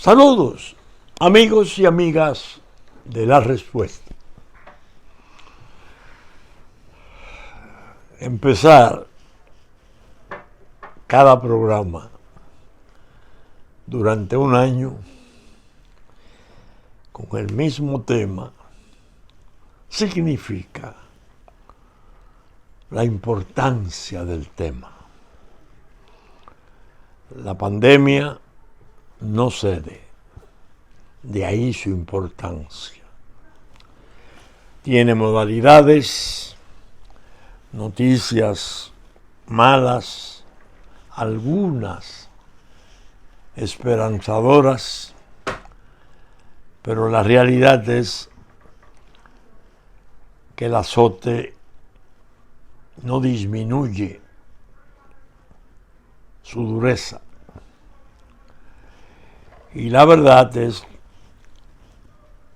Saludos, amigos y amigas de La Respuesta. Empezar cada programa durante un año con el mismo tema significa la importancia del tema. La pandemia no cede, de ahí su importancia. Tiene modalidades, noticias malas, algunas esperanzadoras, pero la realidad es que el azote no disminuye su dureza. Y la verdad es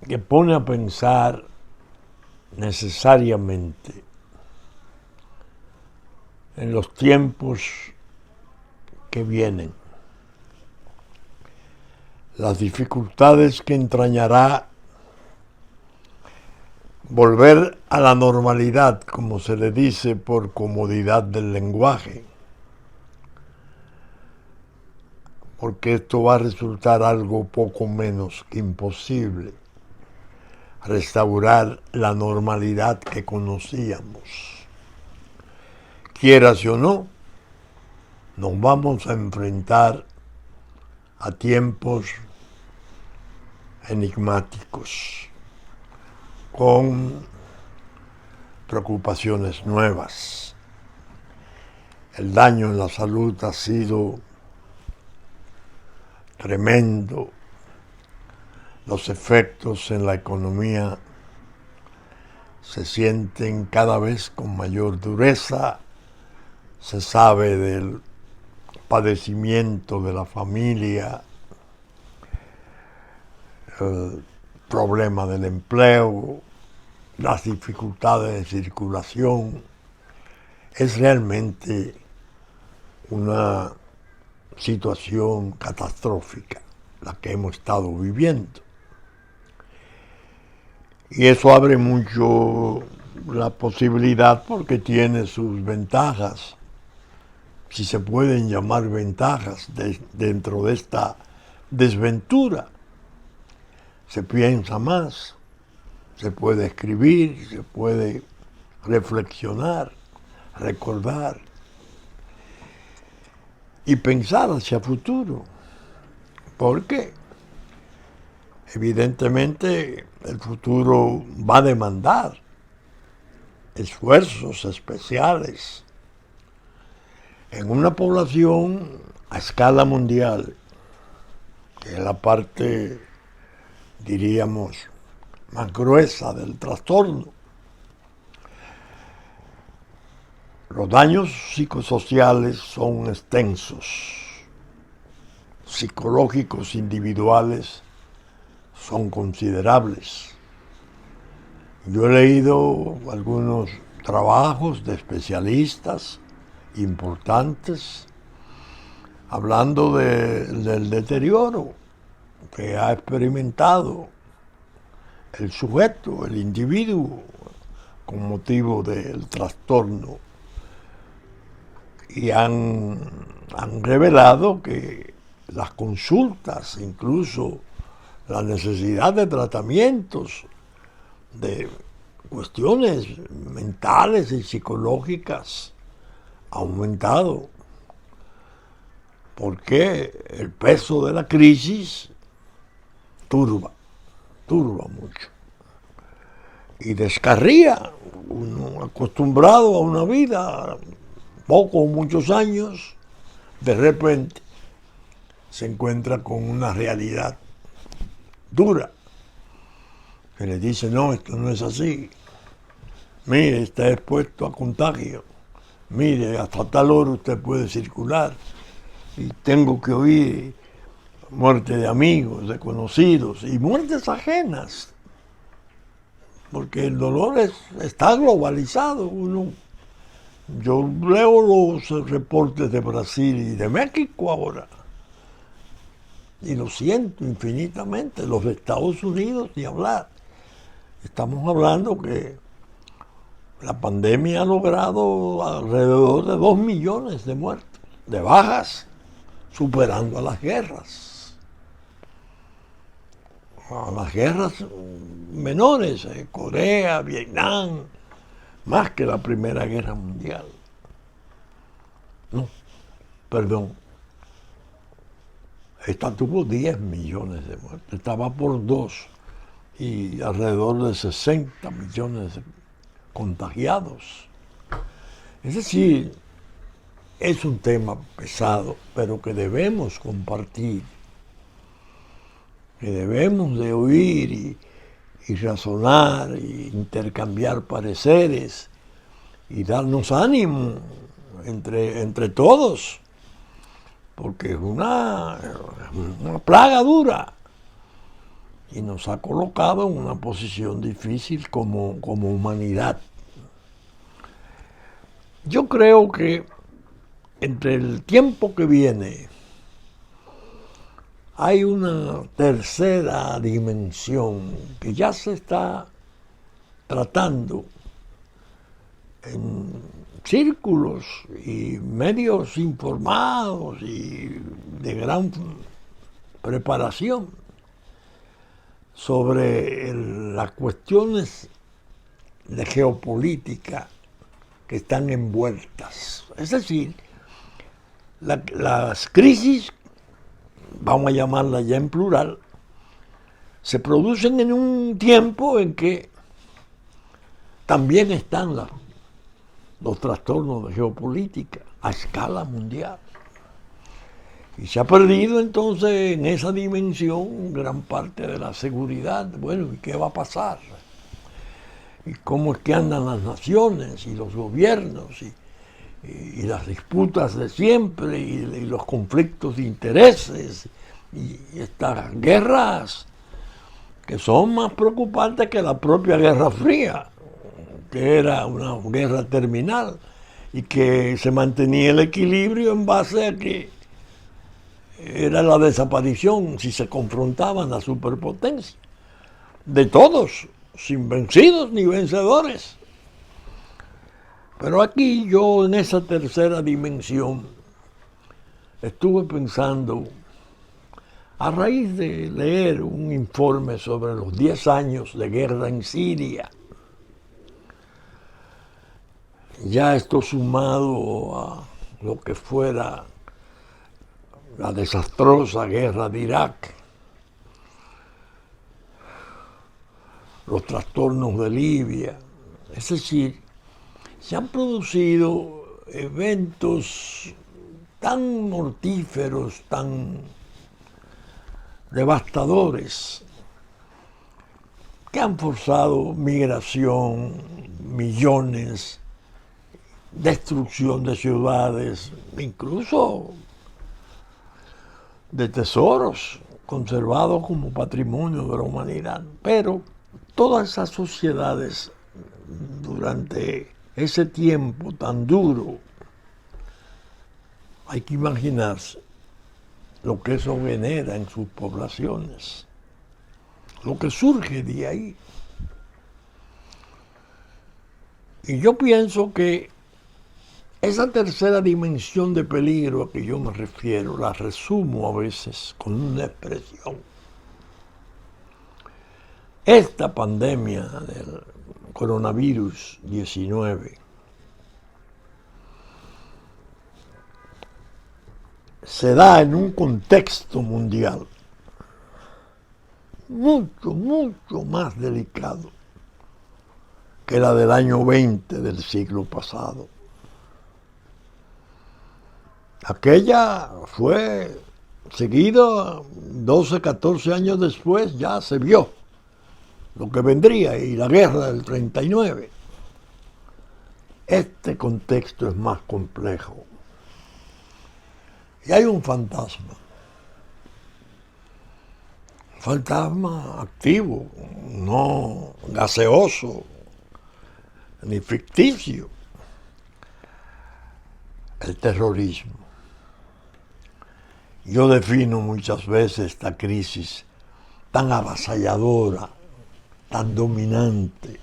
que pone a pensar necesariamente en los tiempos que vienen, las dificultades que entrañará volver a la normalidad, como se le dice por comodidad del lenguaje, porque esto va a resultar algo poco menos que imposible, restaurar la normalidad que conocíamos. Quieras o no, nos vamos a enfrentar a tiempos enigmáticos, con preocupaciones nuevas. El daño en la salud ha sido tremendo. Los efectos en la economía se sienten cada vez con mayor dureza. Se sabe del padecimiento de la familia, el problema del empleo, las dificultades de circulación. Es realmente una situación catastrófica la que hemos estado viviendo. Y eso abre mucho la posibilidad, porque tiene sus ventajas, si se pueden llamar ventajas, dentro de esta desventura. Se piensa más, se puede escribir, se puede reflexionar, recordar y pensar hacia futuro. ¿Por qué? Evidentemente el futuro va a demandar esfuerzos especiales en una población a escala mundial, que es la parte, diríamos, más gruesa del trastorno. Los daños psicosociales son extensos, psicológicos individuales son considerables. Yo he leído algunos trabajos de especialistas importantes hablando del deterioro que ha experimentado el sujeto, el individuo, con motivo del trastorno, y han revelado que las consultas, incluso la necesidad de tratamientos de cuestiones mentales y psicológicas, ha aumentado, porque el peso de la crisis turba mucho y descarría. Uno acostumbrado a una vida, pocos o muchos años, de repente se encuentra con una realidad dura, que le dice: no, esto no es así, mire, está expuesto a contagio, mire, hasta tal hora usted puede circular, y tengo que oír muerte de amigos, de conocidos, y muertes ajenas, porque el dolor está globalizado. Yo leo los reportes de Brasil y de México ahora, y lo siento infinitamente. Los Estados Unidos, ni hablar. Estamos hablando que la pandemia ha logrado alrededor de 2 millones de muertos, de bajas, superando a las guerras. A las guerras menores, Corea, Vietnam, más que la Primera Guerra Mundial. No, perdón. Esta tuvo 10 millones de muertos, estaba por 2 y alrededor de 60 millones de contagiados. Es decir, es un tema pesado, pero que debemos compartir, que debemos de oír y razonar, e intercambiar pareceres y darnos ánimo entre todos, porque es una plaga dura y nos ha colocado en una posición difícil como humanidad. Yo creo que entre el tiempo que viene hay una tercera dimensión que ya se está tratando en círculos y medios informados y de gran preparación sobre las cuestiones de geopolítica que están envueltas. Es decir, las crisis, vamos a llamarlas ya en plural, se producen en un tiempo en que también están los trastornos de geopolítica a escala mundial. Y se ha perdido entonces en esa dimensión gran parte de la seguridad. Bueno, ¿y qué va a pasar? ¿Y cómo es que andan las naciones y los gobiernos y las disputas de siempre y los conflictos de intereses y estas guerras que son más preocupantes que la propia Guerra Fría, que era una guerra terminal y que se mantenía el equilibrio en base a que era la desaparición si se confrontaban las superpotencias de todos, sin vencidos ni vencedores. Pero aquí yo en esa tercera dimensión estuve pensando, a raíz de leer un informe sobre los 10 años de guerra en Siria, ya esto sumado a lo que fuera la desastrosa guerra de Irak, los trastornos de Libia, es decir, se han producido eventos tan mortíferos, tan devastadores, que han forzado migración, millones, destrucción de ciudades, incluso de tesoros conservados como patrimonio de la humanidad. Pero todas esas sociedades durante ese tiempo tan duro, hay que imaginarse lo que eso genera en sus poblaciones, lo que surge de ahí. Y yo pienso que esa tercera dimensión de peligro a que yo me refiero, la resumo a veces con una expresión. Esta pandemia del coronavirus 19 se da en un contexto mundial mucho más delicado que la del año 20 del siglo pasado. Aquella fue seguida 12, 14 años después, ya se vio lo que vendría, y la guerra del 39. Este contexto es más complejo. Y hay un fantasma activo, no gaseoso, ni ficticio, el terrorismo. Yo defino muchas veces esta crisis tan avasalladora, tan dominante,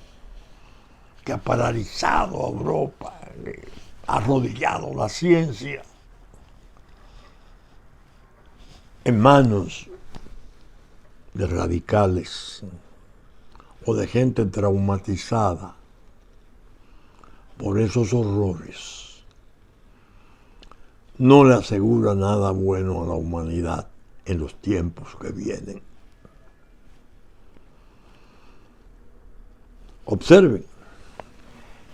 que ha paralizado a Europa, ha arrodillado la ciencia en manos de radicales o de gente traumatizada por esos horrores, no le asegura nada bueno a la humanidad en los tiempos que vienen. Observen,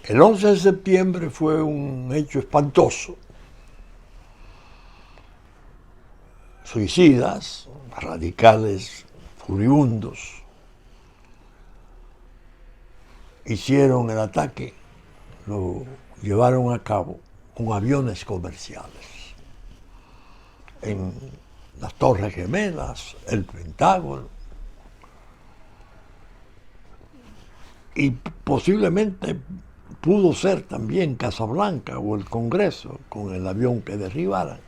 el 11 de septiembre fue un hecho espantoso. Suicidas, radicales, furibundos, hicieron el ataque, lo llevaron a cabo con aviones comerciales en las Torres Gemelas, el Pentágono, y posiblemente pudo ser también Casablanca o el Congreso con el avión que derribaran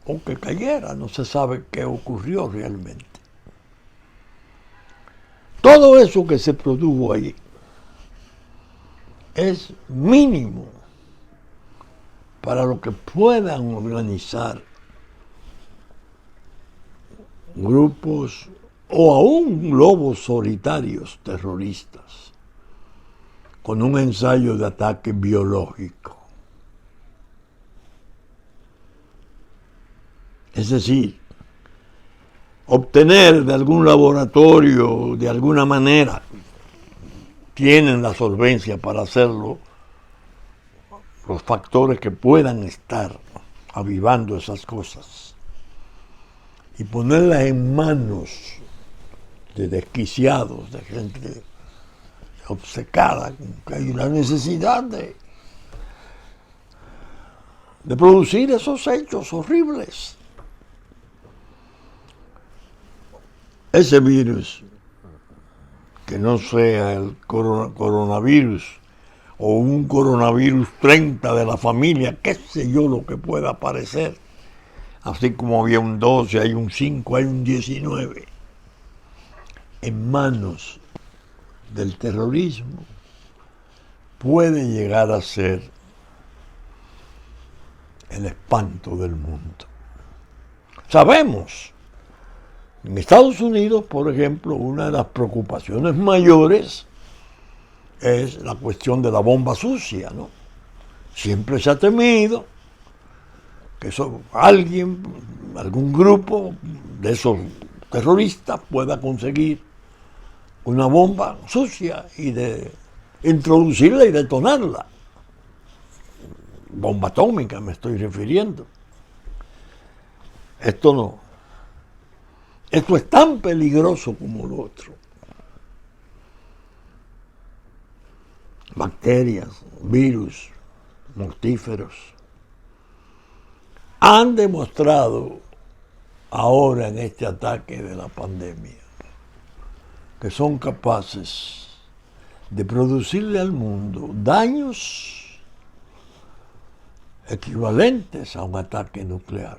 o que cayera, no se sabe qué ocurrió realmente. Todo eso que se produjo ahí es mínimo para lo que puedan organizar grupos o aún lobos solitarios terroristas con un ensayo de ataque biológico. Es decir, obtener de algún laboratorio, de alguna manera, tienen la solvencia para hacerlo, los factores que puedan estar avivando esas cosas, y ponerlas en manos de desquiciados, de gente obcecada, que hay una necesidad de producir esos hechos horribles. Ese virus, que no sea el coronavirus o un coronavirus 30 de la familia, qué sé yo lo que pueda aparecer, así como había un 12, hay un 5, hay un 19, en manos del terrorismo, puede llegar a ser el espanto del mundo. Sabemos, en Estados Unidos, por ejemplo, una de las preocupaciones mayores es la cuestión de la bomba sucia, ¿no? Siempre se ha temido que alguien, algún grupo de esos terroristas pueda conseguir una bomba sucia y de introducirla y detonarla. Bomba atómica me estoy refiriendo. Esto no. Esto es tan peligroso como lo otro. Bacterias, virus, mortíferos, han demostrado ahora en este ataque de la pandemia que son capaces de producirle al mundo daños equivalentes a un ataque nuclear.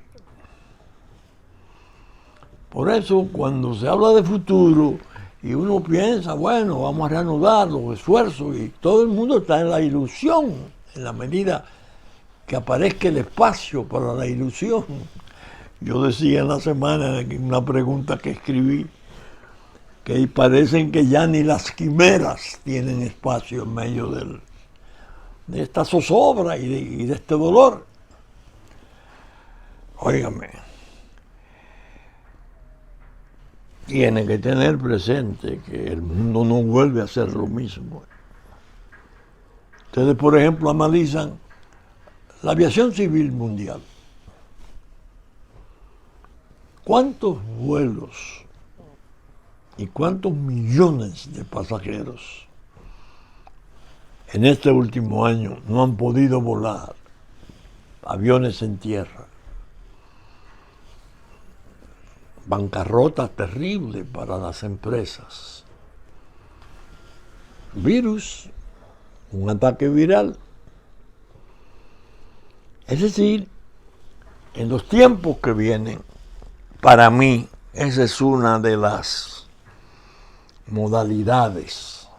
Por eso, cuando se habla de futuro y uno piensa, bueno, vamos a reanudar los esfuerzos, y todo el mundo está en la ilusión, en la medida que aparezca el espacio para la ilusión. Yo decía en la semana, en una pregunta que escribí, que parecen que ya ni las quimeras tienen espacio en medio de esta zozobra y de este dolor. Óigame, tiene que tener presente que el mundo no vuelve a ser lo mismo. Ustedes, por ejemplo, analizan la aviación civil mundial. ¿Cuántos vuelos y cuántos millones de pasajeros en este último año no han podido volar? Aviones en tierra. Bancarrota terrible para las empresas. Virus, un ataque viral. Es decir, en los tiempos que vienen, para mí, esa es una de las modalidades.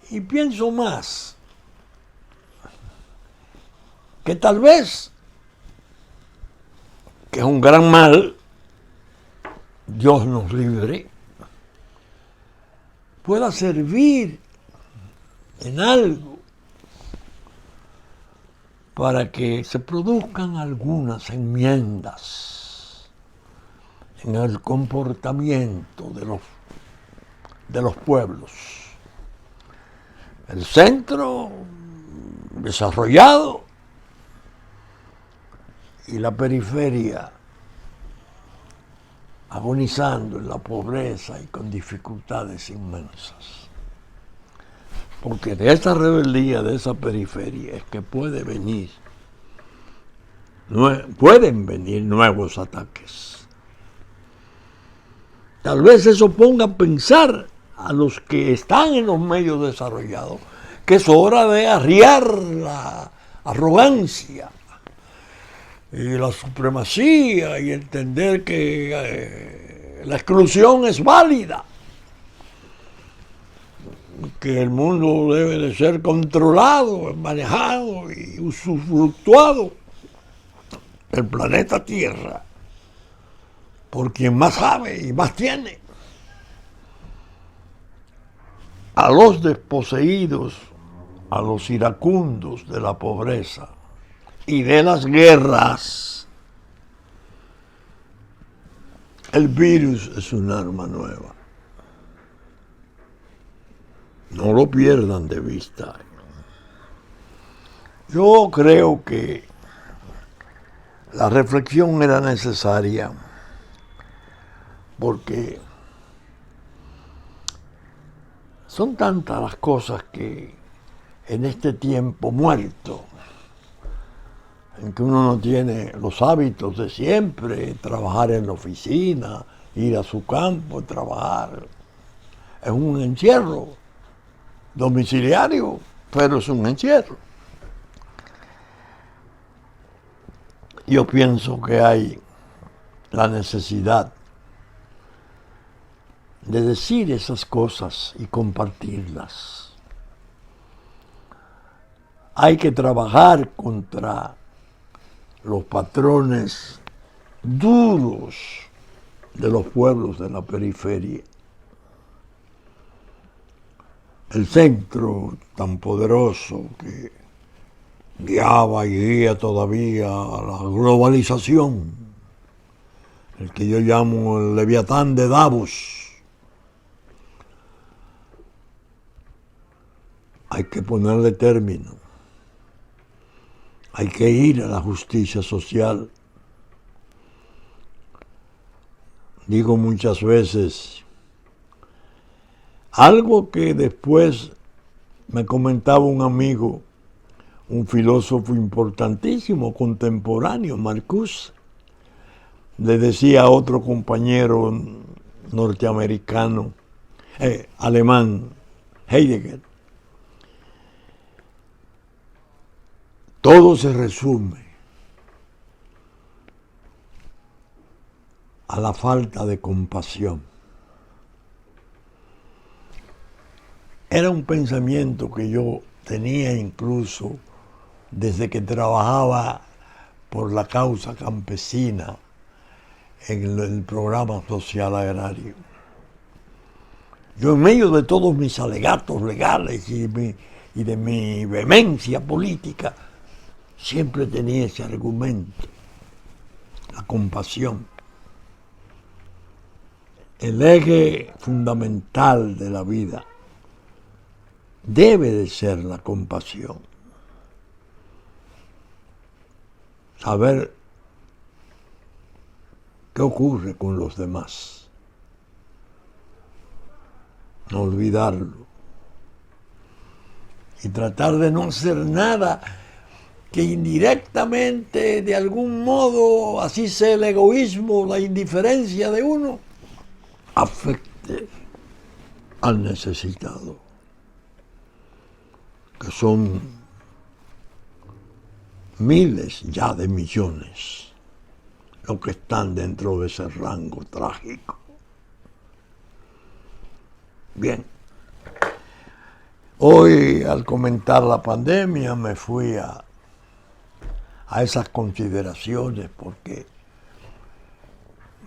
Y pienso más, que tal vez, que es un gran mal, Dios nos libre, pueda servir en algo para que se produzcan algunas enmiendas en el comportamiento de los pueblos. El centro desarrollado y la periferia agonizando en la pobreza y con dificultades inmensas. Porque de esa rebeldía, de esa periferia, es que pueden venir nuevos ataques. Tal vez eso ponga a pensar a los que están en los medios desarrollados que es hora de arriar la arrogancia y la supremacía y entender que la exclusión es válida, que el mundo debe de ser controlado, manejado y usufructuado, el planeta Tierra, por quien más sabe y más tiene. A los desposeídos, a los iracundos de la pobreza y de las guerras, el virus es un arma nueva. No lo pierdan de vista. Yo creo que la reflexión era necesaria porque son tantas las cosas que en este tiempo muerto, en que uno no tiene los hábitos de siempre, trabajar en la oficina, ir a su campo, trabajar, es un encierro domiciliario, pero es un encierro. Yo pienso que hay la necesidad de decir esas cosas y compartirlas. Hay que trabajar contra los patrones duros de los pueblos de la periferia. El centro tan poderoso que guiaba y guía todavía a la globalización, el que yo llamo el Leviatán de Davos. Hay que ponerle término. Hay que ir a la justicia social. Digo muchas veces, algo que después me comentaba un amigo, un filósofo importantísimo, contemporáneo, Marcuse, le decía a otro compañero norteamericano, alemán, Heidegger, todo se resume a la falta de compasión. Era un pensamiento que yo tenía incluso desde que trabajaba por la causa campesina en el programa social agrario. Yo, en medio de todos mis alegatos legales y de mi vehemencia política, siempre tenía ese argumento, la compasión. El eje fundamental de la vida debe de ser la compasión. Saber qué ocurre con los demás. No olvidarlo. Y tratar de no hacer nada que indirectamente, de algún modo, así sea el egoísmo, la indiferencia de uno, afecte al necesitado, que son miles ya de millones los que están dentro de ese rango trágico. Bien, hoy al comentar la pandemia me fui a esas consideraciones porque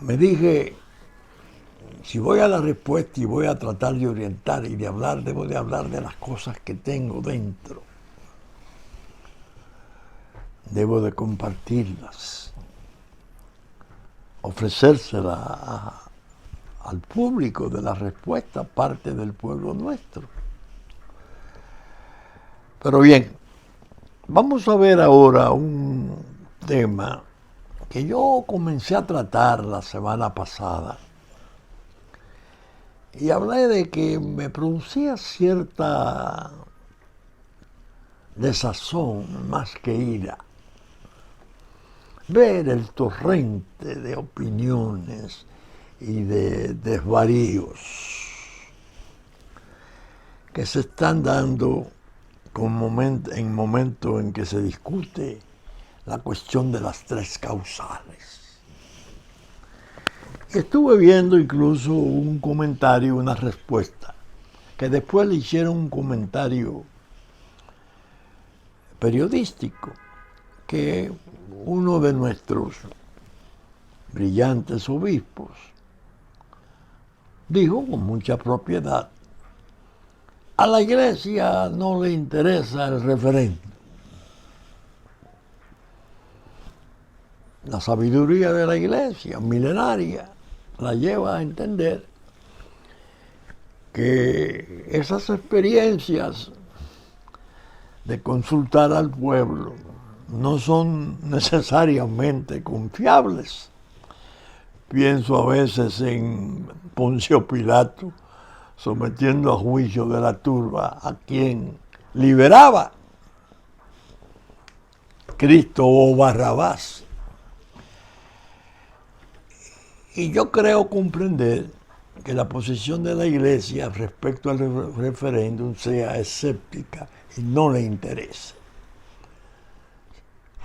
me dije, si voy a la respuesta y voy a tratar de orientar y de hablar, debo de hablar de las cosas que tengo dentro. Debo de compartirlas, ofrecérselas al público de la respuesta, parte del pueblo nuestro. Pero bien, vamos a ver ahora un tema que yo comencé a tratar la semana pasada y hablé de que me producía cierta desazón más que ira ver el torrente de opiniones y de desvaríos que se están dando en momento en que se discute la cuestión de las tres causales. Y estuve viendo incluso un comentario, una respuesta, que después le hicieron un comentario periodístico, que uno de nuestros brillantes obispos dijo con mucha propiedad: a la Iglesia no le interesa el referéndum. La sabiduría de la Iglesia milenaria la lleva a entender que esas experiencias de consultar al pueblo no son necesariamente confiables. Pienso a veces en Poncio Pilato sometiendo a juicio de la turba a quien liberaba, Cristo o Barrabás. Y yo creo comprender que la posición de la Iglesia respecto al referéndum sea escéptica y no le interese.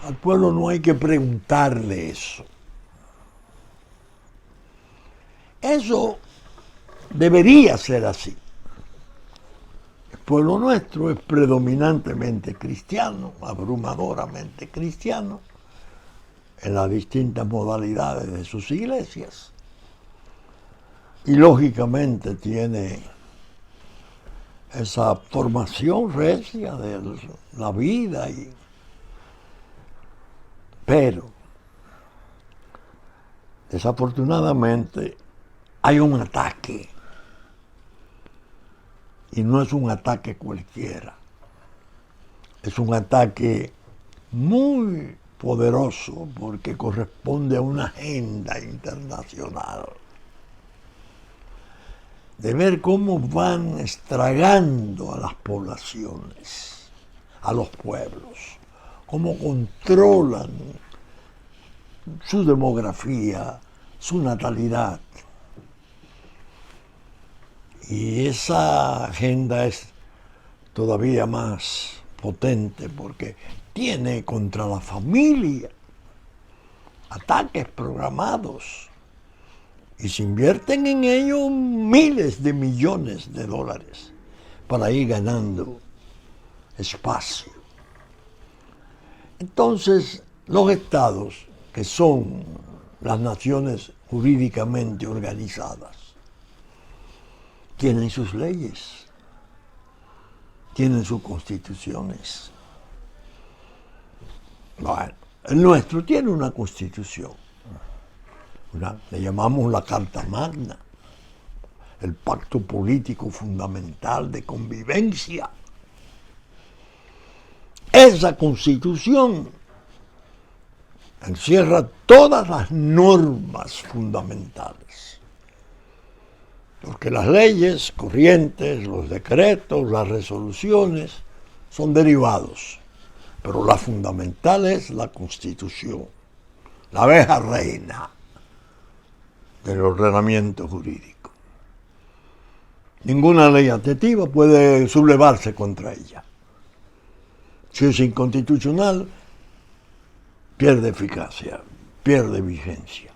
Al pueblo no hay que preguntarle eso. Eso debería ser así. El pueblo nuestro es predominantemente cristiano, abrumadoramente cristiano, en las distintas modalidades de sus iglesias. Y lógicamente tiene esa formación recia de la vida. Pero, desafortunadamente, hay un ataque. Y no es un ataque cualquiera. Es un ataque muy poderoso porque corresponde a una agenda internacional de ver cómo van estragando a las poblaciones, a los pueblos, cómo controlan su demografía, su natalidad. Y esa agenda es todavía más potente porque tiene contra la familia ataques programados y se invierten en ello miles de millones de dólares para ir ganando espacio. Entonces, los estados, que son las naciones jurídicamente organizadas, tienen sus leyes, tienen sus constituciones. Bueno, el nuestro tiene una constitución, le llamamos la Carta Magna, el pacto político fundamental de convivencia. Esa constitución encierra todas las normas fundamentales. Porque las leyes corrientes, los decretos, las resoluciones son derivados. Pero la fundamental es la Constitución, la abeja reina del ordenamiento jurídico. Ninguna ley adjetiva puede sublevarse contra ella. Si es inconstitucional, pierde eficacia, pierde vigencia,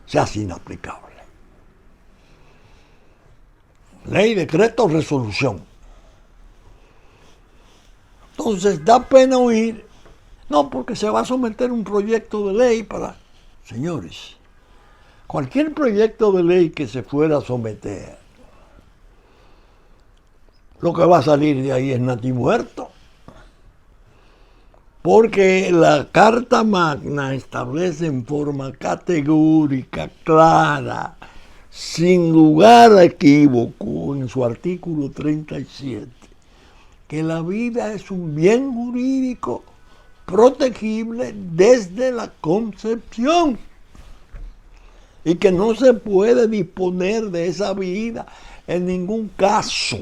se hace inaplicable. Ley, decreto, resolución. Entonces da pena oír, no, porque se va a someter un proyecto de ley para... Señores, cualquier proyecto de ley que se fuera a someter, lo que va a salir de ahí es natimuerto. Porque la Carta Magna establece en forma categórica, clara, sin lugar a equívoco, en su artículo 37, que la vida es un bien jurídico protegible desde la concepción y que no se puede disponer de esa vida en ningún caso.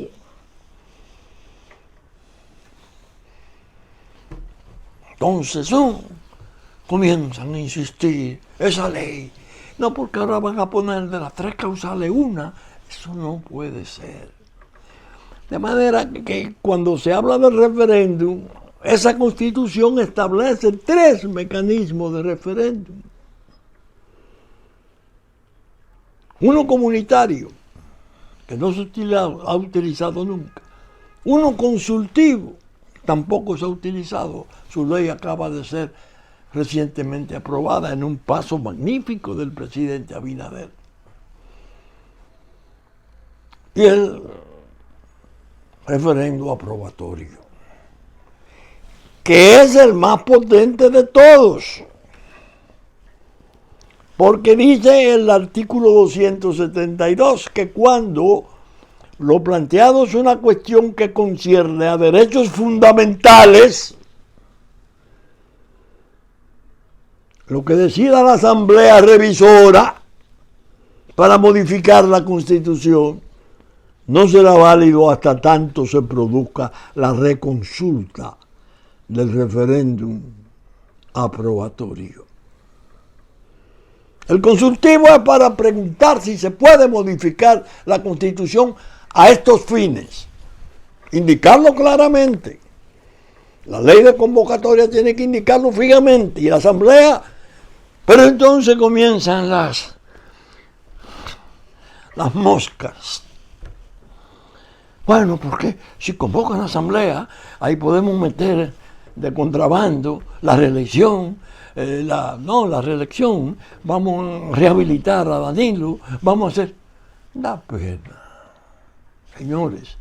Entonces comienzan a insistir, esa ley, no, porque ahora van a poner de las 3 causales una, eso no puede ser. De manera que cuando se habla del referéndum, esa Constitución establece 3 mecanismos de referéndum. Uno comunitario, que no se ha utilizado nunca. Uno consultivo, tampoco se ha utilizado. Su ley acaba de ser recientemente aprobada en un paso magnífico del presidente Abinader. Y el referendo aprobatorio, que es el más potente de todos, porque dice el artículo 272 que cuando lo planteado es una cuestión que concierne a derechos fundamentales, lo que decida la Asamblea Revisora para modificar la Constitución no será válido hasta tanto se produzca la reconsulta del referéndum aprobatorio. El consultivo es para preguntar si se puede modificar la Constitución a estos fines, indicarlo claramente. La ley de convocatoria tiene que indicarlo fijamente y la Asamblea, pero entonces comienzan las moscas. Bueno, porque si convocan la Asamblea, ahí podemos meter de contrabando la reelección, la reelección, vamos a rehabilitar a Danilo, vamos a hacer... Da pena. Señores,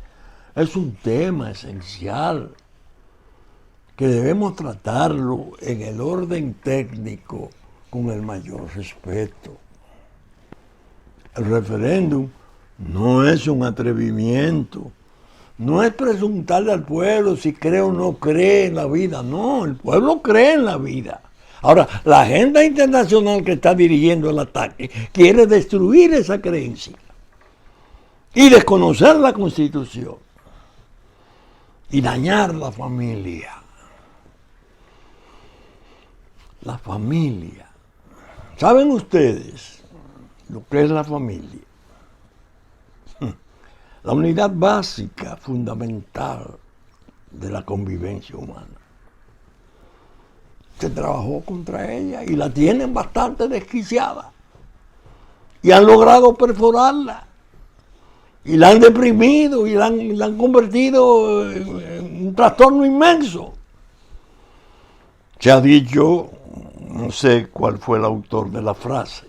es un tema esencial que debemos tratarlo en el orden técnico con el mayor respeto. El referéndum no es un atrevimiento, no es preguntarle al pueblo si cree o no cree en la vida, no, el pueblo cree en la vida. Ahora, la agenda internacional que está dirigiendo el ataque quiere destruir esa creencia y desconocer la Constitución y dañar la familia. La familia. ¿Saben ustedes lo que es la familia? La unidad básica, fundamental de la convivencia humana. Se trabajó contra ella y la tienen bastante desquiciada. Y han logrado perforarla. Y la han deprimido y la han convertido en un trastorno inmenso. Se ha dicho, no sé cuál fue el autor de la frase,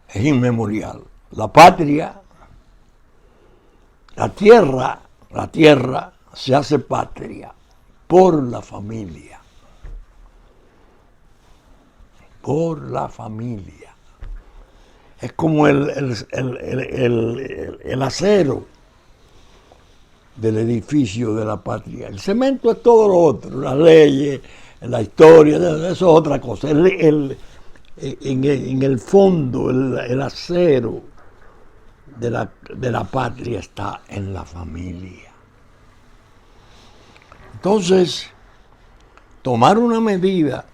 es inmemorial. La patria, la tierra se hace patria por la familia. Por la familia. Es como el acero del edificio de la patria. El cemento es todo lo otro, las leyes, la historia, eso es otra cosa. En el fondo, el acero de la patria está en la familia. Entonces, tomar una medida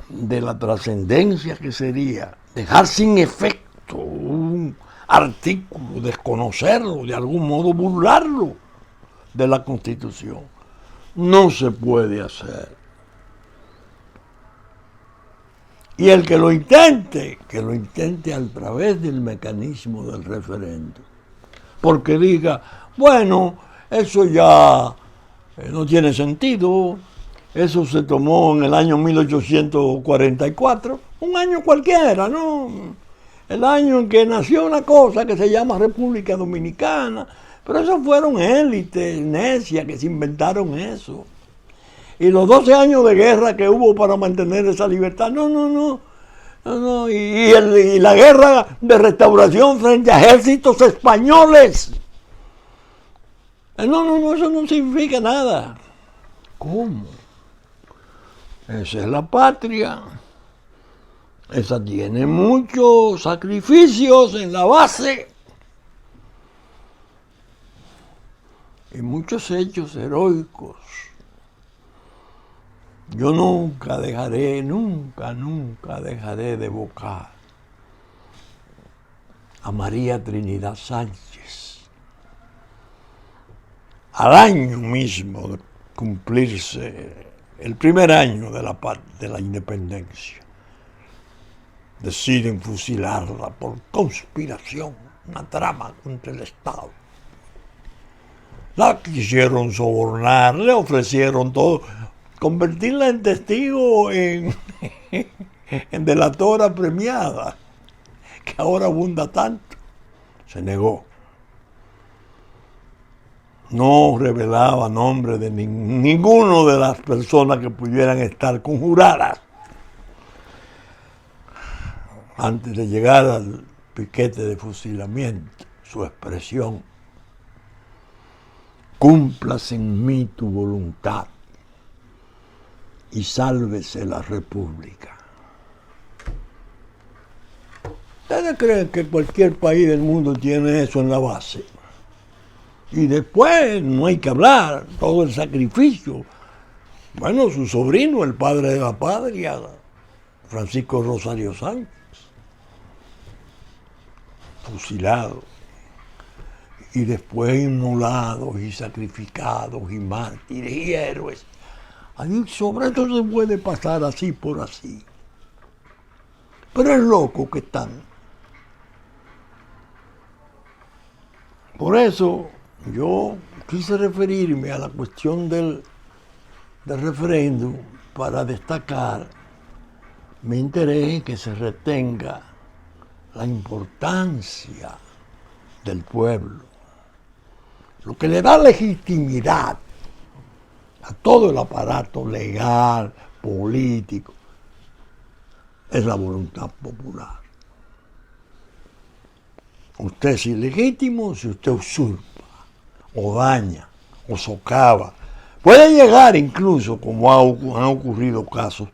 de la trascendencia que sería dejar sin efecto un artículo, desconocerlo, de algún modo burlarlo de la Constitución, no se puede hacer. Y el que lo intente a través del mecanismo del referéndum. Porque diga, bueno, eso ya no tiene sentido, eso se tomó en el año 1844, un año cualquiera, ¿no? El año en que nació una cosa que se llama República Dominicana, pero esos fueron élites necias que se inventaron eso. Y los 12 años de guerra que hubo para mantener esa libertad, no, y la guerra de restauración frente a ejércitos españoles. No, eso no significa nada. ¿Cómo? Esa es la patria. Esa tiene muchos sacrificios en la base y muchos hechos heroicos. Yo nunca dejaré de evocar a María Trinidad Sánchez. Al año mismo de cumplirse el primer año de la independencia, deciden fusilarla por conspiración, una trama contra el Estado. La quisieron sobornar, le ofrecieron todo, convertirla en testigo, en delatora premiada, que ahora abunda tanto. Se negó. No revelaba nombre de ninguno de las personas que pudieran estar conjuradas antes de llegar al piquete de fusilamiento. Su expresión: cúmplase en mí tu voluntad y sálvese la República. ¿Ustedes creen que cualquier país del mundo tiene eso en la base? Y después no hay que hablar, todo el sacrificio. Bueno, su sobrino, el padre de la patria, Francisco Rosario Sánchez, fusilado, y después inmolados y sacrificados y mártires y héroes. Ahí sobre esto se puede pasar así por así. Pero es loco que están. Por eso yo quise referirme a la cuestión del referéndum para destacar mi interés en que se retenga la importancia del pueblo, lo que le da legitimidad a todo el aparato legal, político, es la voluntad popular. Usted es ilegítimo si usted usurpa, o daña, o socava. Puede llegar incluso, como han ocurrido casos,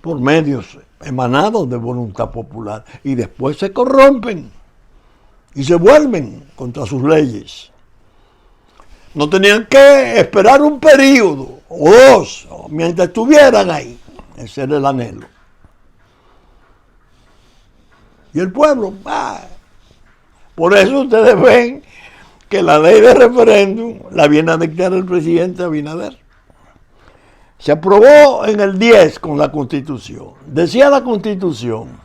por medios emanados de voluntad popular, y después se corrompen y se vuelven contra sus leyes. No tenían que esperar un periodo o dos mientras estuvieran ahí. Ese era el anhelo. Y el pueblo, por eso ustedes ven que la ley de referéndum la viene a dictar el presidente Abinader. Se aprobó en el 10 con la Constitución. Decía la Constitución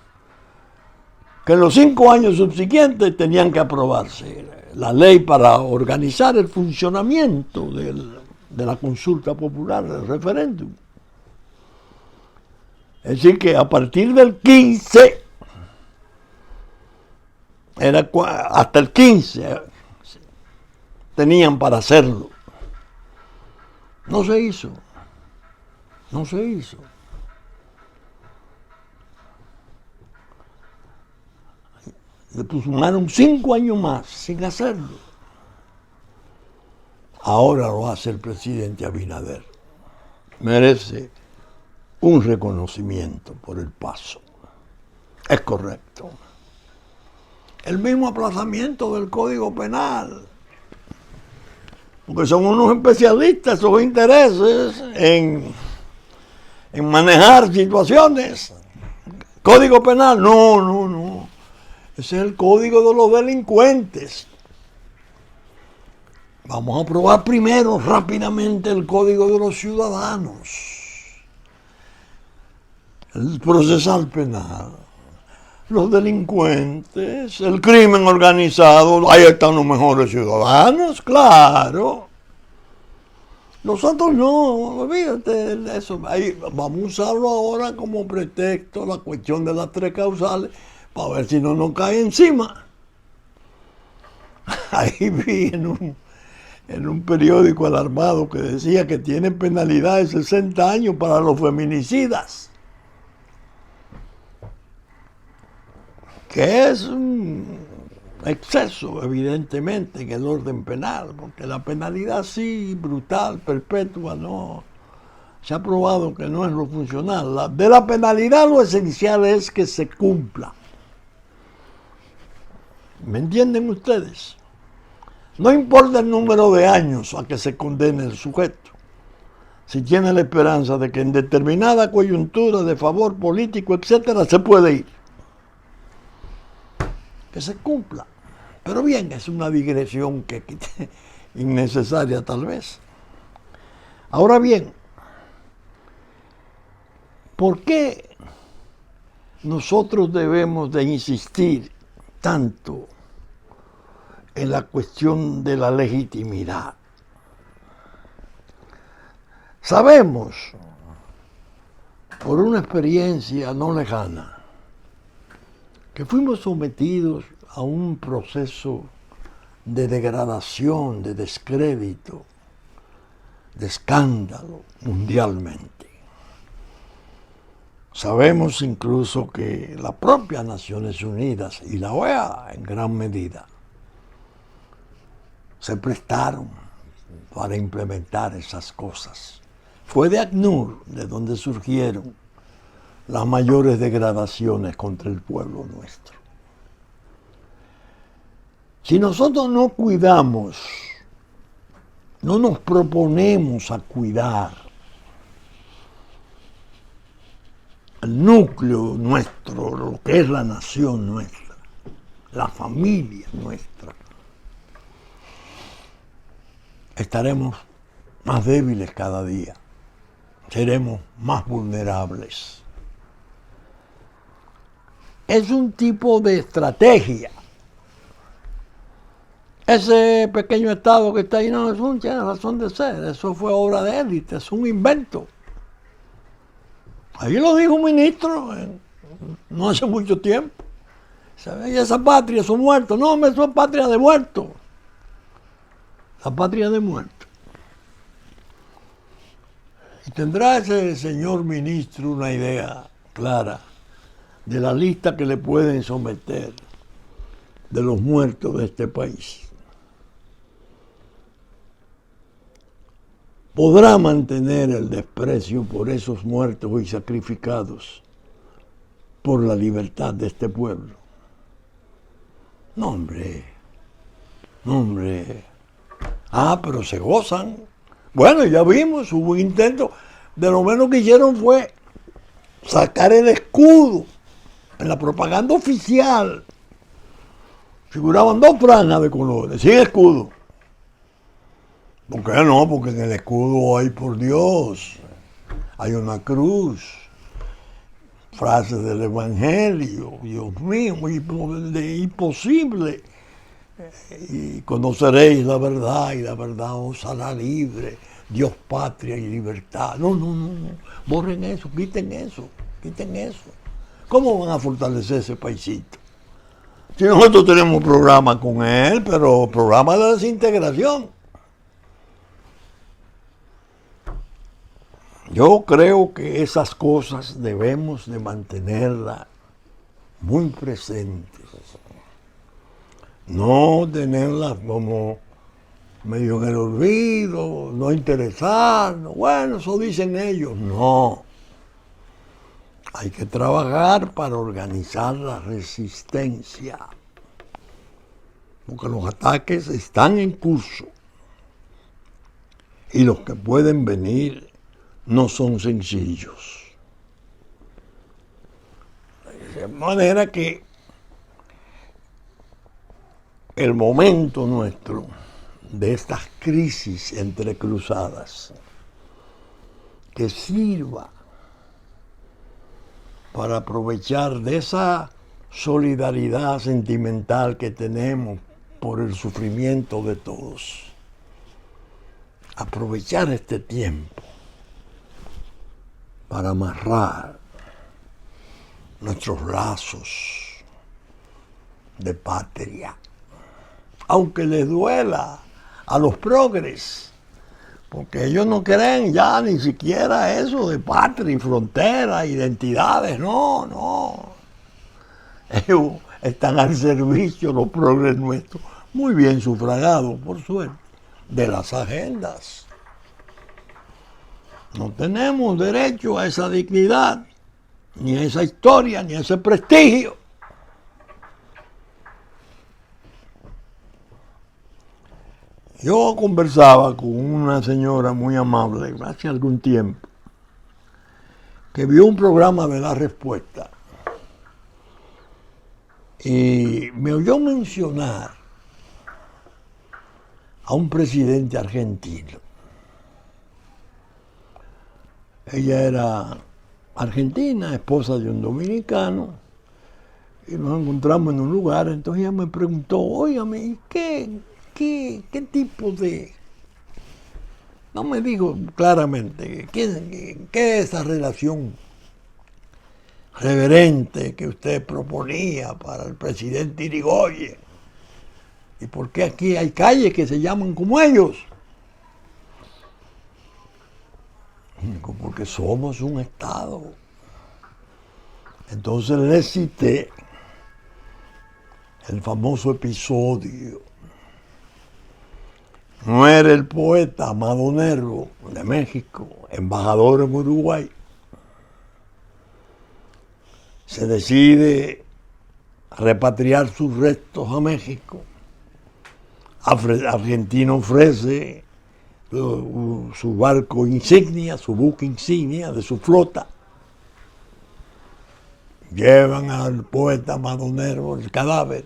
que en los 5 años subsiguientes tenían que aprobarse la ley para organizar el funcionamiento de la consulta popular, del referéndum. Es decir, que a partir del 15, hasta el 15, tenían para hacerlo. No se hizo. Le sumaron 5 años más sin hacerlo. Ahora lo hace el presidente Abinader. Merece un reconocimiento por el paso. Es correcto. El mismo aplazamiento del Código Penal, porque son unos especialistas, esos intereses en manejar situaciones. Código Penal, no. Ese es el código de los delincuentes. Vamos a aprobar primero rápidamente el código de los ciudadanos. el procesal penal, los delincuentes, el crimen organizado, ahí están los mejores ciudadanos, claro. Nosotros no, olvídate de eso. Ahí, vamos a usarlo ahora como pretexto, la cuestión de las 3 causales, para ver si no nos cae encima. Ahí vi en un periódico alarmado que decía que tiene penalidad de 60 años para los feminicidas. Que es un exceso, evidentemente, en el orden penal, porque la penalidad sí, brutal, perpetua, no. Se ha probado que no es lo funcional. De la penalidad lo esencial es que se cumpla. ¿Me entienden ustedes? No importa el número de años a que se condene el sujeto, si tiene la esperanza de que en determinada coyuntura de favor político, etcétera, se puede ir. Que se cumpla. Pero bien, es una digresión que innecesaria tal vez. Ahora bien, ¿por qué nosotros debemos de insistir tanto en la cuestión de la legitimidad? Sabemos, por una experiencia no lejana, que fuimos sometidos a un proceso de degradación, de descrédito, de escándalo mundialmente. Sabemos incluso que las propias Naciones Unidas y la OEA en gran medida se prestaron para implementar esas cosas. Fue de ACNUR de donde surgieron las mayores degradaciones contra el pueblo nuestro. Si nosotros no cuidamos, no nos proponemos a cuidar el núcleo nuestro, lo que es la nación nuestra, la familia nuestra, estaremos más débiles cada día, seremos más vulnerables. Es un tipo de estrategia. Ese pequeño estado que está ahí no es un tiene razón de ser, eso fue obra de élite, es un invento. Ahí lo dijo un ministro no hace mucho tiempo. Y esa patria son muertos. No, hombre, eso es patria de muertos. La patria de muertos. Y tendrá ese señor ministro una idea clara de la lista que le pueden someter de los muertos de este país. ¿Podrá mantener el desprecio por esos muertos y sacrificados por la libertad de este pueblo? No, hombre. No, hombre. Ah, pero se gozan. Bueno, ya vimos, hubo un intento. De lo menos que hicieron fue sacar el escudo. En la propaganda oficial figuraban 2 franjas de colores, sin escudo. ¿Por qué no? Porque en el escudo hay, por Dios, hay una cruz, frases del Evangelio, Dios mío, imposible. Y conoceréis la verdad y la verdad os hará libre, Dios, patria y libertad. No, borren eso, quiten eso. ¿Cómo van a fortalecer ese paisito? Si nosotros tenemos programa con él, pero programa de desintegración. Yo creo que esas cosas debemos de mantenerlas muy presentes. No tenerlas como medio en el olvido, no interesarnos. Bueno, eso dicen ellos. No. Hay que trabajar para organizar la resistencia. Porque los ataques están en curso. Y los que pueden venir no son sencillos. De manera que el momento nuestro de estas crisis entrecruzadas que sirva para aprovechar de esa solidaridad sentimental que tenemos por el sufrimiento de todos. Aprovechar este tiempo para amarrar nuestros lazos de patria, aunque les duela a los progres, porque ellos no creen ya ni siquiera eso de patria y frontera, identidades, no. Ellos están al servicio, los progres nuestros, muy bien sufragados, por suerte, de las agendas. No tenemos derecho a esa dignidad, ni a esa historia, ni a ese prestigio. Yo conversaba con una señora muy amable hace algún tiempo, que vio un programa de La Respuesta y me oyó mencionar a un presidente argentino. Ella era argentina, esposa de un dominicano, y nos encontramos en un lugar. Entonces ella me preguntó, óigame, ¿qué tipo de...? No me dijo claramente, ¿qué es esa relación reverente que usted proponía para el presidente Irigoyen? ¿Y por qué aquí hay calles que se llaman como ellos? Porque somos un Estado. Entonces le cité el famoso episodio. Muere el poeta Amado Nervo de México, embajador en Uruguay. Se decide repatriar sus restos a México. Argentina ofrece su barco insignia, su buque insignia de su flota. Llevan al poeta Amado Nervo el cadáver.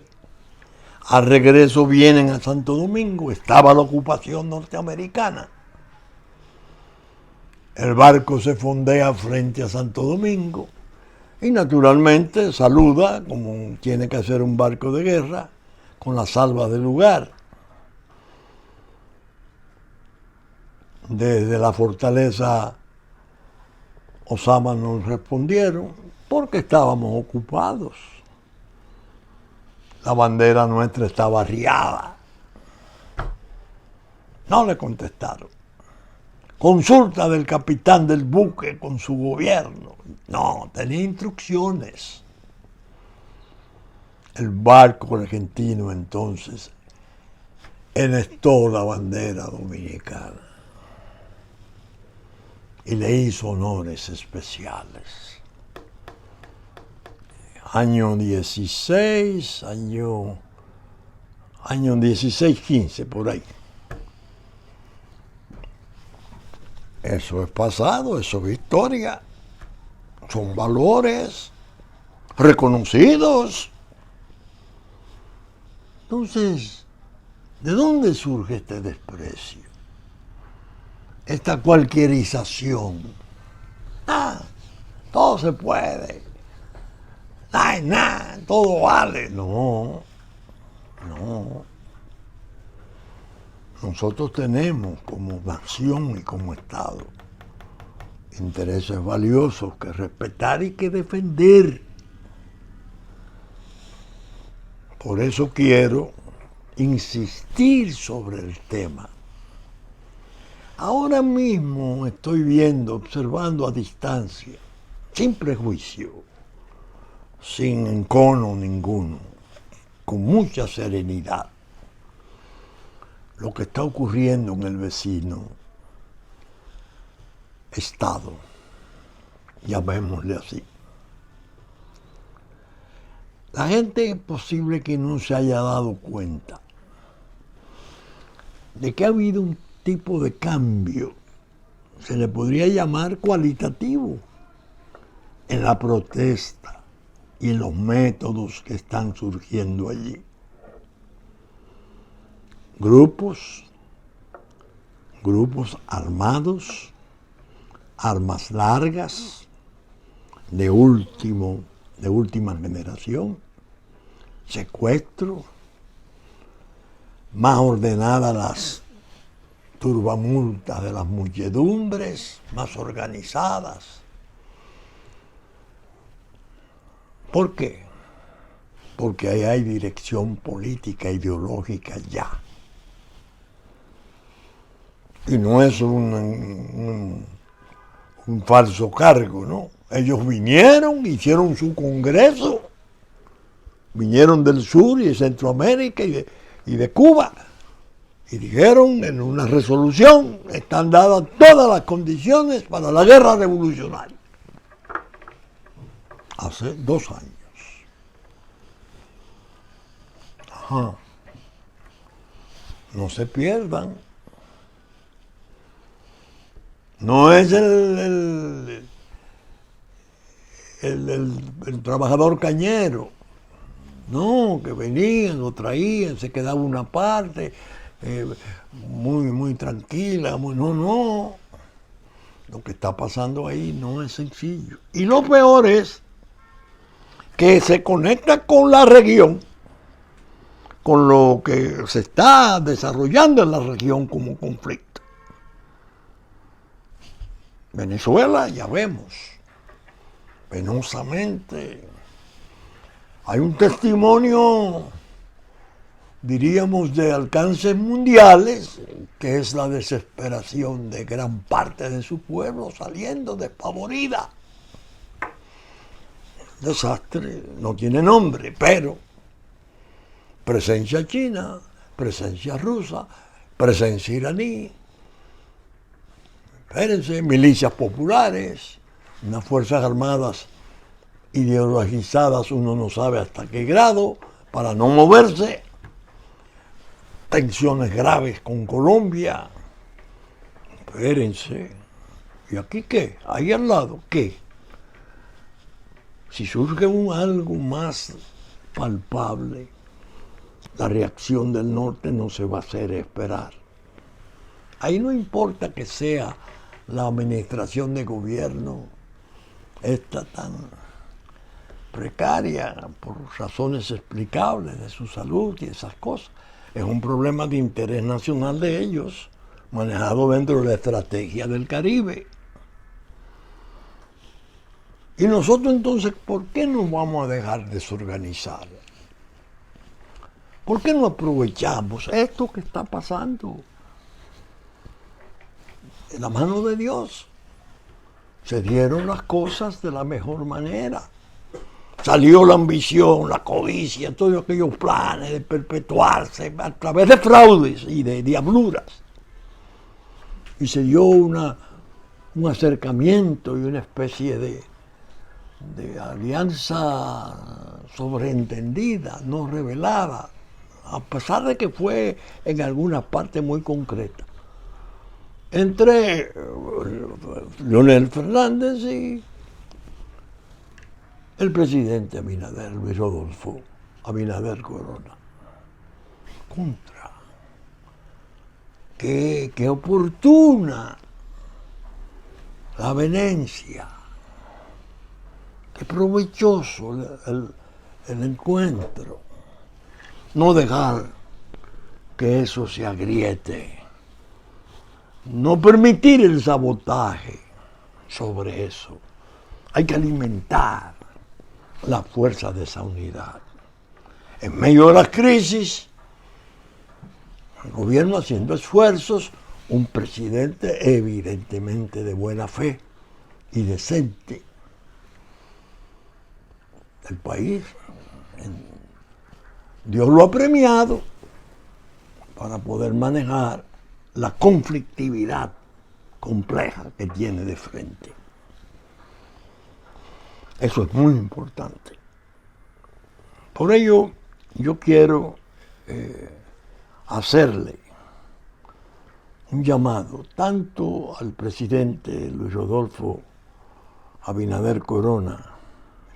Al regreso vienen a Santo Domingo, estaba la ocupación norteamericana. El barco se fondea frente a Santo Domingo y naturalmente saluda, como tiene que hacer un barco de guerra, con las salvas del lugar. Desde la fortaleza Osama nos respondieron porque estábamos ocupados. La bandera nuestra estaba arriada. No le contestaron. Consulta del capitán del buque con su gobierno. No, tenía instrucciones. El barco argentino entonces enestó la bandera dominicana y le hizo honores especiales. Año 16, año 16, 15, por ahí. Eso es pasado, eso es historia. Son valores reconocidos. Entonces, ¿de dónde surge este desprecio? Esta cualquierización. Todo se puede. Nada, todo vale. No. Nosotros tenemos como nación y como Estado intereses valiosos que respetar y que defender. Por eso quiero insistir sobre el tema. Ahora mismo estoy viendo, observando a distancia, sin prejuicio, sin encono ninguno, con mucha serenidad, lo que está ocurriendo en el vecino Estado, llamémosle así. La gente es posible que no se haya dado cuenta de que ha habido un tipo de cambio, se le podría llamar cualitativo, en la protesta y en los métodos que están surgiendo allí. Grupos armados, armas largas, de última generación, secuestro, más ordenadas las turbamultas de las muchedumbres, más organizadas. ¿Por qué? Porque ahí hay dirección política, ideológica ya. Y no es un falso cargo, ¿no? Ellos vinieron, hicieron su congreso, vinieron del sur y de Centroamérica y de Cuba, y dijeron en una resolución, están dadas todas las condiciones para la guerra revolucionaria. Hace 2 años. Ajá. No se pierdan. No es el trabajador cañero, no, que venían, lo traían, se quedaba una parte, muy tranquila, no. Lo que está pasando ahí no es sencillo. Y lo peor es que se conecta con la región, con lo que se está desarrollando en la región como conflicto. Venezuela, ya vemos, penosamente, hay un testimonio, diríamos, de alcances mundiales, que es la desesperación de gran parte de su pueblo saliendo despavorida. Desastre, no tiene nombre, pero presencia china, presencia rusa, presencia iraní, espérense, milicias populares, unas fuerzas armadas ideologizadas, uno no sabe hasta qué grado, para no moverse, tensiones graves con Colombia, espérense, ¿y aquí qué? Ahí al lado, ¿qué? Si surge algo más palpable, la reacción del norte no se va a hacer esperar. Ahí no importa que sea la administración de gobierno esta tan precaria por razones explicables de su salud y esas cosas. Es un problema de interés nacional de ellos, manejado dentro de la estrategia del Caribe. Y nosotros entonces, ¿por qué nos vamos a dejar desorganizar? ¿Por qué no aprovechamos esto que está pasando? En la mano de Dios se dieron las cosas de la mejor manera. Salió la ambición, la codicia, todos aquellos planes de perpetuarse a través de fraudes y de diabluras. Y se dio un acercamiento y una especie de alianza sobreentendida, no revelada, a pesar de que fue en alguna parte muy concreta, entre Leonel Fernández y el presidente Abinader, Luis Rodolfo Abinader Corona. Contra. Qué oportuna la avenencia. Qué provechoso el encuentro. No dejar que eso se agriete. No permitir el sabotaje sobre eso. Hay que alimentar la fuerza de esa unidad. En medio de las crisis, el gobierno haciendo esfuerzos, un presidente evidentemente de buena fe y decente. El país, Dios lo ha premiado para poder manejar la conflictividad compleja que tiene de frente. Eso es muy importante. Por ello, yo quiero hacerle un llamado tanto al presidente Luis Rodolfo Abinader Corona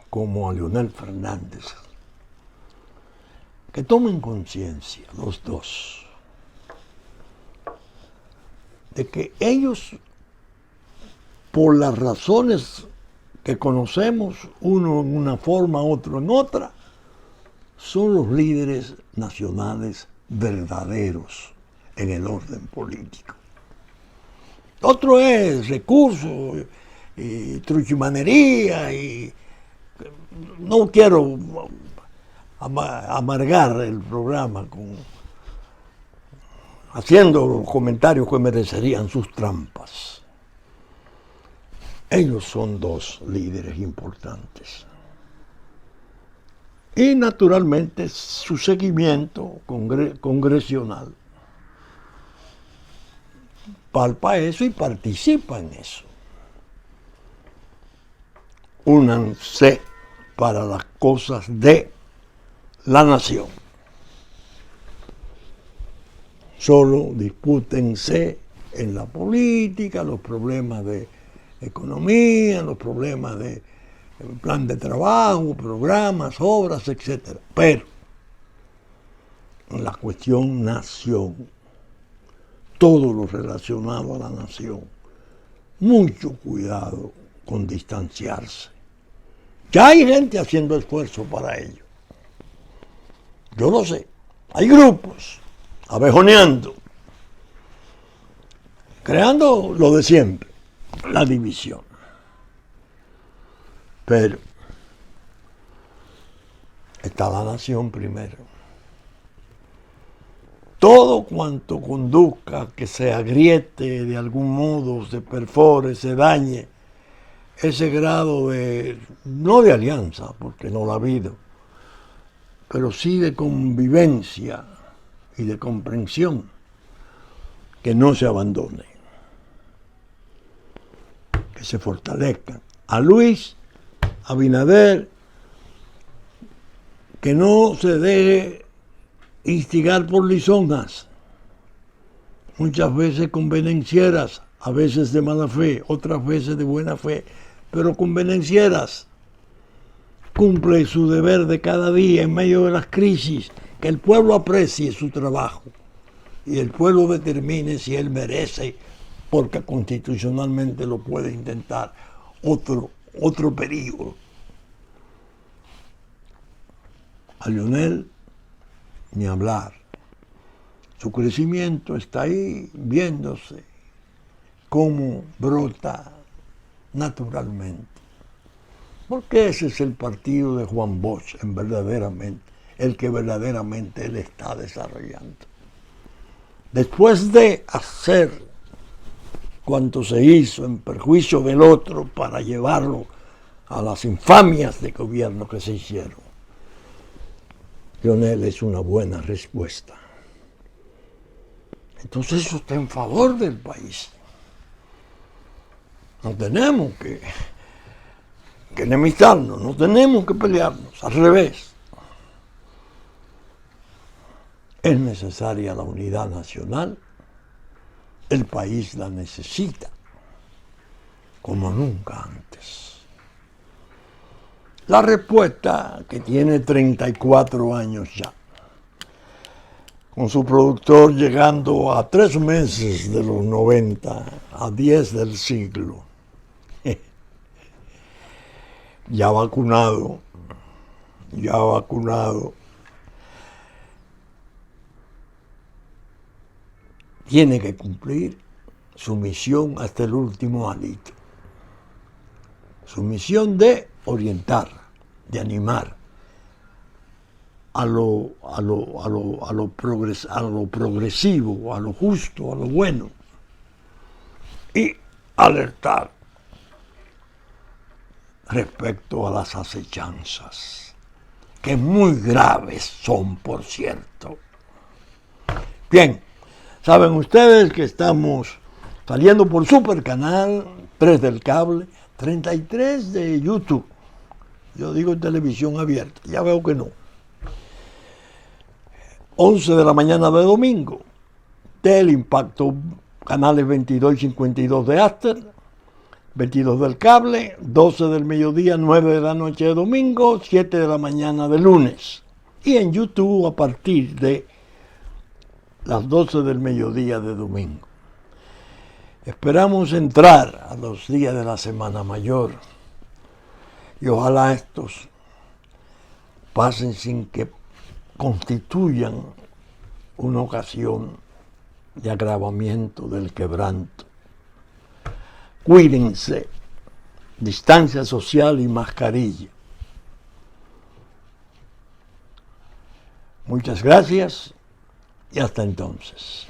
como a Leonel Fernández, que tomen conciencia, los dos, de que ellos, por las razones que conocemos, uno en una forma, otro en otra, son los líderes nacionales verdaderos en el orden político. Otro es recursos y truchimanería y no quiero amargar el programa haciendo los comentarios que merecerían sus trampas. Ellos son dos líderes importantes. Y naturalmente su seguimiento congresional palpa eso y participa en eso. Únanse para las cosas de la nación. Solo dispútense en la política, los problemas de economía, los problemas de plan de trabajo, programas, obras, etc. Pero en la cuestión nación, todo lo relacionado a la nación, mucho cuidado con distanciarse. Ya hay gente haciendo esfuerzo para ello. Yo lo sé. Hay grupos abejoneando, creando lo de siempre, la división. Pero está la nación primero. Todo cuanto conduzca que se agriete de algún modo, se perfore, se dañe ese grado de, no de alianza, porque no la ha habido, pero sí de convivencia y de comprensión, que no se abandone, que se fortalezcan. A Luis Abinader, que no se deje instigar por lisonjas, muchas veces convenencieras, a veces de mala fe, otras veces de buena fe, pero convenencieras. Cumple su deber de cada día en medio de las crisis, que el pueblo aprecie su trabajo y el pueblo determine si él merece, porque constitucionalmente lo puede intentar, otro periodo. A Leonel, ni hablar. Su crecimiento está ahí viéndose cómo brota naturalmente. Porque ese es el partido de Juan Bosch, el que verdaderamente él está desarrollando. Después de hacer cuanto se hizo en perjuicio del otro para llevarlo a las infamias de gobierno que se hicieron, Leonel es una buena respuesta. Entonces eso está en favor del país. No tenemos que enemistarnos, no tenemos que pelearnos, al revés. Es necesaria la unidad nacional, el país la necesita, como nunca antes. La respuesta, que tiene 34 años ya, con su productor llegando a 3 meses de los 90, a 10 del siglo, ya vacunado, tiene que cumplir su misión hasta el último hálito. Su misión de orientar, de animar a lo progresivo, a lo justo, a lo bueno, y alertar respecto a las acechanzas, que muy graves son, por cierto. Bien, saben ustedes que estamos saliendo por Supercanal 3 del cable, 33 de YouTube. Yo digo televisión abierta, ya veo que no. 11 de la mañana de domingo, del Impacto, canales 22 y 52 de After, 22 del cable, 12 del mediodía, 9 de la noche de domingo, 7 de la mañana de lunes. Y en YouTube a partir de las 12 del mediodía de domingo. Esperamos entrar a los días de la Semana Mayor Y ojalá estos pasen sin que constituyan una ocasión de agravamiento del quebranto. Cuídense, distancia social y mascarilla. Muchas gracias y hasta entonces.